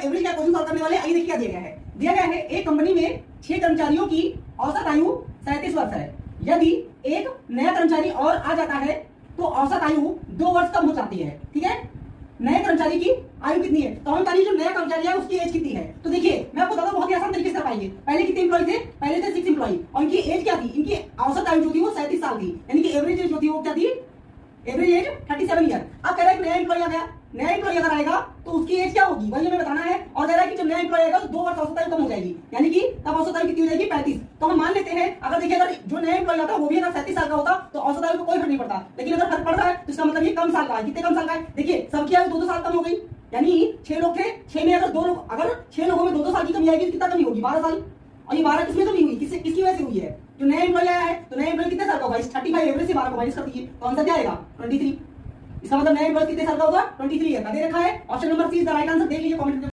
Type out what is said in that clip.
Average का question solve करने वाले। आइए देखिए क्या दिया गया है एक कंपनी में 6 कर्मचारियों की औसत आयु 37 वर्ष है। यदि एक नया कर्मचारी और आ जाता है तो औसत आयु 2 वर्ष कम हो जाती है। ठीक है, नए कर्मचारी की आयु कितनी है, तो हम बताइए जो नया कर्मचारी है उसकी एज कितनी है। तो देखिए मैं आपको बताता हूं, बहुत ही आसान तरीके से पाएंगे। पहले कितने एम्प्लॉय थे, पहले थे 6 एम्प्लॉय और इनकी एज क्या थी, इनकी औसत आयु जो थी वो 37 साल थी, यानी कि एवरेज एज जो थी वो क्या थी, एवरेज एज 37 ईयर। अब कह रहा है एक नया एम्प्लॉय आ गया, नया एम्प्लॉय अगर आएगा तो उसकी एज क्या होगी वही हमें बताना है। और कह रहा है कि जब नया एम्प्लॉय आएगा तो 2 वर्ष औसत आयु कम हो जाएगी, यानी कि तब औसत आयु कितनी हो जाएगी, 35। तो हम मान लेते हैं अगर देखिए अगर जो नया एम्प्लॉय आता है वो भी अगर 37 साल का होता तो औसत आयु को कोई फर्क नहीं पड़ता, लेकिन अगर फर्क पड़ रहा है तो इसका मतलब ये कम साल का है। कितने कम साल का है, देखिए सबकी आयु 2-2 साल कम हो गई, यानी 6 लोग थे, 6 में अगर 2 लोग, अगर 6 लोगों में 2-2 साल की कमी आएगी तो कितना कमी होगी, 12 साल। और ये 12 किसमें कमी हुई, किसकी वजह से हुई है, जो नया एम्प्लॉय आया है। तो नया एम्प्लॉय कितने साल का होगा, 35 एवरेज से 12 को माइनस कर दीजिए तो आंसर क्या आएगा, 23। इसका मतलब नया एम्प्लॉय कितने साल का होगा, 23 ईयर का दे रखा है। Option number C is the right answer. देख लीजिए कमेंट